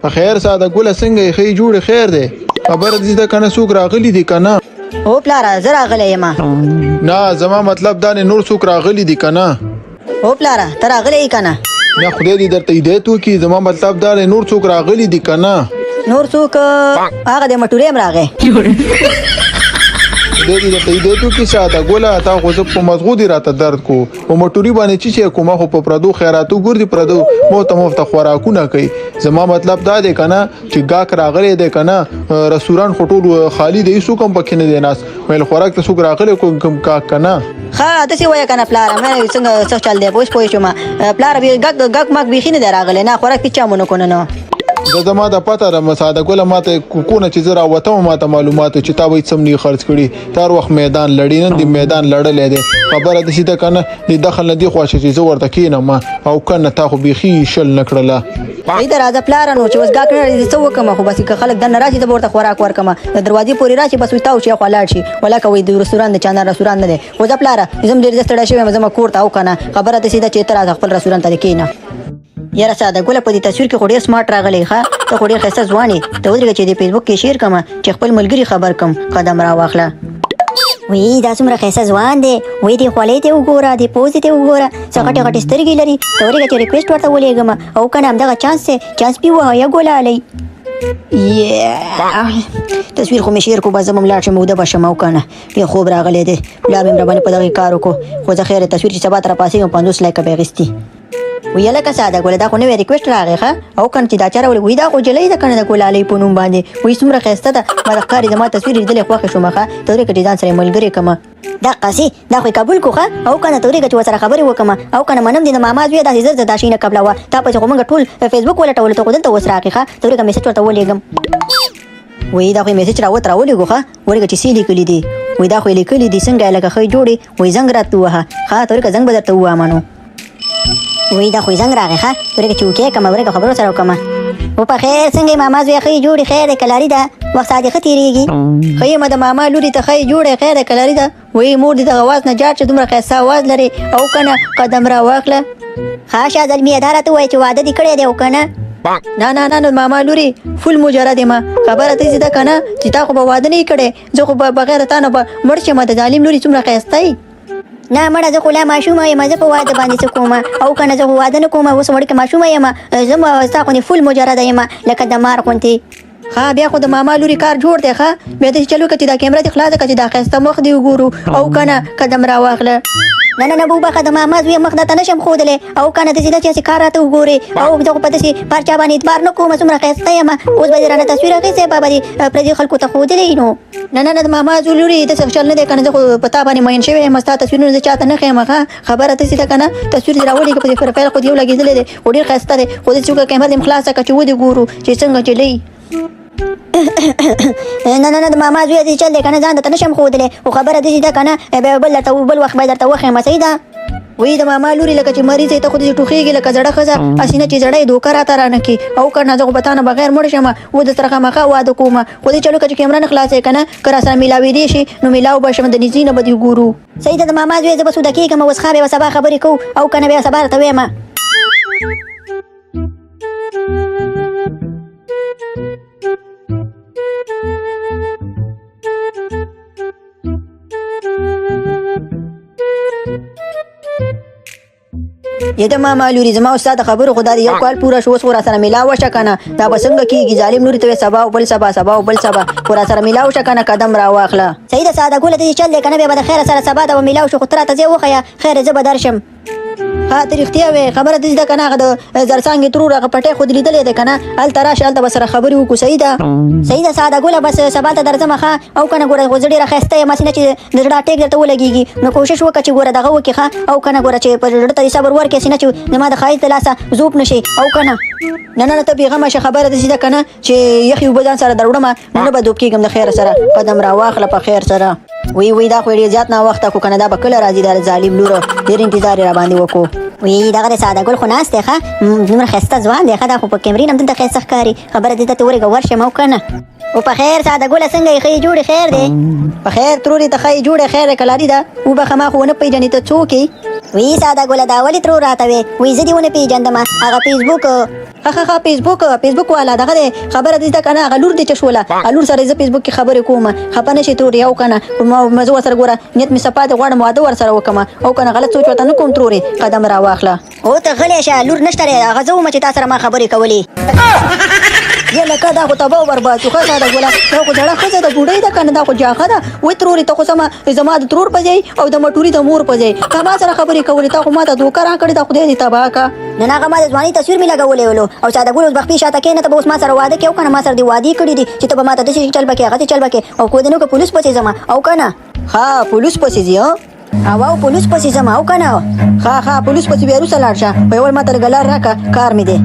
په خیر ساده ګله څنګه یې ښې جوړې خیر دی خبره دې ده کنه څوک راغلي دي کنه او پلاره زه راغلی یم نه زما مطلب دا نه نور څوک راغلي دي کنه او پلاره ته راغلی یې کنه نه خدای دې درته هدایت وکړي زما مطلب دا نه نور څوک راغلي دي کنه نور څوک هغه د مټوري هم راغی خدای دې درته هدایت وکړي ساده ګله تا خو زه په مزغو دې راته درد کو په مټوري باندې چې کومه خو په پردو خیراتو ګرځي پردو مفت خوراکونه کوي زما مطلب دا دی کنه چې گاک راغلی دی کنه رستوران خټول خالی دی څوک هم پکې نه دی ناس ویل خوراک ته څوک راغلی کوم گاک کنه ښه داسې وایه کنه پلاره مې څنګه څه چل دی پوه شوم پلاره ګاک ماک بیخي نه دی راغلی نه خوراک هېچا مو نه کونه نه دا زما د پته ده ساده ګله ماته کونه چې زه راوتم ماته معلومات چې تا به هېڅ هم نه خرڅ کړي تر وخت میدان لړي نن دې میدان لړلی دی خبره داسې ده که نه د دخل نه دې خواشه چې زه ورته کښېنم او که نه تا خو بیخي شل نه کړله صحیح ده راځه پلاره نو چې اوس ګاک نه راځي څه وکړم خو بس که خلک دننه راشي زه به ورته خوراک ورکړم د دروازې پورې راشي بس وي تاو شي خوا لاړ شي ولاکه وایي د رستوران د چاندان رستوران نه دی خو ځه پلاره زه هم ډېر زه ستړی شوی یم زه کور ته او که نه خبره داسې ده چې ته راځه خپل رستوران ته دې کښېنه یاره ساده ګله په دې تصویر کې خو ډېر سمارټ راغلی ښه ته خو ډېر ښایسته ځوان یې ته ودرېږه چې د فیسبوک کې شیر کړم چې خپل ملګري خبر کړم قدم راواخله وی دا څومره ښایسته ځوان دی وی دې خولۍ ته وګوره دې پوزې ته وګوره څه غټې غټې سترګې لري ته ورېږه چې ریکویسټ ورته ولېږم او که نه همدغه چانس دی چانس پې ووهه یا ګلالی تصویر خو مې شیر کو به زه هم لاړ شم اوده به شم او که نه ډېر خوب راغلی دی پلار مې راباندې په دغې کار وکړو خو زه خیر تصویر چې سبا ته راپاڅېږم 50 لایکه به یې اخېستي وی لکه ساده ګله دا خو نوی ریکویسټ راغی ښه او کنه چې دا چا راولي وی دا خو جلۍ ده کنه د ګلالۍ په نوم باندې وی څومره ښایسته ده ما د ښکاري زما تصویر لیدلی خوښه شومه ښه ته ورېږه چې ځان سره یې ملګرې کړمه دقسې دا خو یې قبول کړو ښه او کنه ته ورېږه چې ورسره خبرې وکړم او کنه منم دې د ماما زویه داسې زر زر دا شي نه قبلوه تا پسې خو موږ ټول فیسبوک ولټولو ته خو دلته اوس راغې ښه ته ورېږه میسج ورته ولېږم وی دا خو یې میسج راولېږو ښه ورېږه چې څه لیکلي دي وی دا خو یې لیکلي دي څنګه یې لکه ښه جوړې وی زنګ راته ووهه ښه ته ورېږه زنګ به درته ووهمه نو وی دا خو یې زنګ راغی ښه ورېږه چې وکې کړمه ورېږه خبرو سره وکړمه و په خیر څنګه یې ماما زویه ښه جوړې خیر دی کلاري ده وخت ساعت یې ښه تېرېږي ښه یم د ماما لورې ته ښه جوړې خیر دی کلاري ده وی مور دې دغه اواز نه جاړ چې دومره ښایسته اواز لري او که نه قدم راواخله ښه شاه زلمیه دا راته ووایه چې واده دې کړی دی او که نه نه نه ماما لورې فل مجرد یم خبره داسې ده که نه چې تا خو به واده نه یې کړی زه خو به بغیر تا نه به مړ شم د ظالم لورې څومره ښایسته یي نه مړه زه خو لا ماشومه یم زه په واده باندې څه کوم او که نه زه خو واده نه کوم اوس وړکې ماشومه یم زه ستا غوندې فل مجرده یم لکه د مار غوندې ښه بیا خو د ماما لورې کار جوړ دی ښه بیا داسې چلو که چې دا کیمره دې خلاصه کړه چې دا ښایسته مخ دې وګورو او که نه قدم راواخله نه بوبخه د ماما زویه مخ درته نشم ښودلی او که نه داسې ده چې کار راته وګورې او زه خو په داسې پر چا باندې اعتبار نه کوم څومره ښایسته یم اوس به دې رانه تصویر اخیستی به دې پردي خلکو ته ښودلی نو نه د ماما زوی لورې داسې چل نه دی که نه زه خو په تا باندې مین شوی یم ستا تصویرونه زه چاته نه ښیم ښه خبره داسې ده که نه تصویر دې راولېږه په دې پروفایل خو دې یو لګېدلی دی خو ډېر ښایسته دی خو داسې وکړه کیمره دې هم خلاصه کړه چې ودې ګورو چې څنګه جلۍ نه د ماما زویه داسې چل دی که نه ځان درته نشم ښودلی خو خبره داسې ده که نه بیا بل وخت به درته وښیم صحیح ده وی د ماما لورې لکه چې مریض ته خو دې ټوخېږي لکه زړه ښځه هسې نه چې زړه یې دوکه راته رانه کړي او که نه زه خو به تا نه بغیر مړ شم و در سره خامخا واده کوم خو دې چلو که چې کیمره نه خلاصوې که نه که راسره میلاوېدې شي نو میلاو به شم د نږدې نه به دې ګورو صحیح ده د ماما زوی زه به سوده کېږم اوس ښه بیا به سبا خبرې کوو او که نه بیا سبا راته ویمه یا د ماما لورې زما او ستا د خبرو خو دا د یو کال پوره شو اوس خو راسره میلاو شه که نه دا به څنګه کېږي ظالم لورې ته وایې سبا او بل سبا خو راسره میلاو شه که نه قدم راواخله صحیح ده ساده ګله داسې چل دی که نه بیا به د خیره سره سبا ته به میلاو شو خو ته راته ځای وښیه خیر زه به درشم ها ته رښتیا وې خبره داسې ده که نه هغه د زرڅانګې ترور هغه پټی خو دې لیدلی دی که نه هلته راشه هلته به سره خبرې وکړو صحیح ده ساده ګله بس سبا ته درځم ښه او که نه ګوره خو زه ډېره ښایسته یم هسې نه چې د زړه اټیک درته ولګېږي نو کوشش وکړه چې ګوره دغه وکړې ښه او که نه ګوره چې په زړه ته دې صبر ورکړې هسې نه چې زما د ښایست د لاسه زوپ نه شي او که نه ته بېغمه شه خبره داسې ده که نه چې یخې اوبه ځان سره دروړم نو نه به دوب کېږم د خیر سره قدم راواخله په خیر سره وی دا خو ډېر زیات ناوخته کړو که نه دا به کله راځي دا ظالم لوره ډېر انتظار یې راباندې وکړو وی دغه د ساده ګل خو ناست دی ښه دومره ښایسته ځوان دی ښه دا خو په کیمرې نه هم دلته ښایسته ښکاري خبره دې ته ته ورېږه ورشم او که نه او په خیر ساده ګله څنګه یې ښې جوړې خیر دی په خیر ترورې ته ښې جوړې خیر دی کلاري ده وبخه ما خو ونه پېژنې ته څوک یې وی ساده ګوله دا ولې ترور راته وې وی زه دې ونه پیژندم هغه فیسبوک ها فیسبوک والا دغه دی خبره دې ده کنه هغه لور دې چې شوله لور سره زه فیسبوک کې خبرې کوم خپه نشي ترور یو کنه مزه ورسره ګوره نیت مې صفا دې غواړم واده ورسره وکړم او کنه غلط سوچ ورته نه کوم ترورې قدم را واخله او ته غلی شه لور نشته دی هغه زه وم چې تا سره ما خبرې کولې یا لکه دا خو تباه او برباد شو ښه ساده ګوله دا خو زړه ښځه ده بوډۍ ده کنه دا خو جاښه ده وایي ترورې ته خو سمه زما د ترور په ځای او د مټوري د مور په ځای تا ما سره خبرې کولې تا خو ما ته دوکه راکړې ده خدای دې تباه کا نن هغه ما د ځوانۍ تصویر مې لګولی ولو او ساده ګل اوس بخپې شاته کښېنه ته به اوس ما سره واده کوې او که نه ما سره دې وعدې کړي دي چې ته به ما ته داسې چل به کوې هغسې چل به کوې او کو دې نه که پولیس پسې ځم او که نه ها پولیس پسې ځي او پولیس پسې ځم او که نه ها پولیس پسې بیا وروسته لاړ شه په یو ول ما ته لږه لار راکړه کار مې دی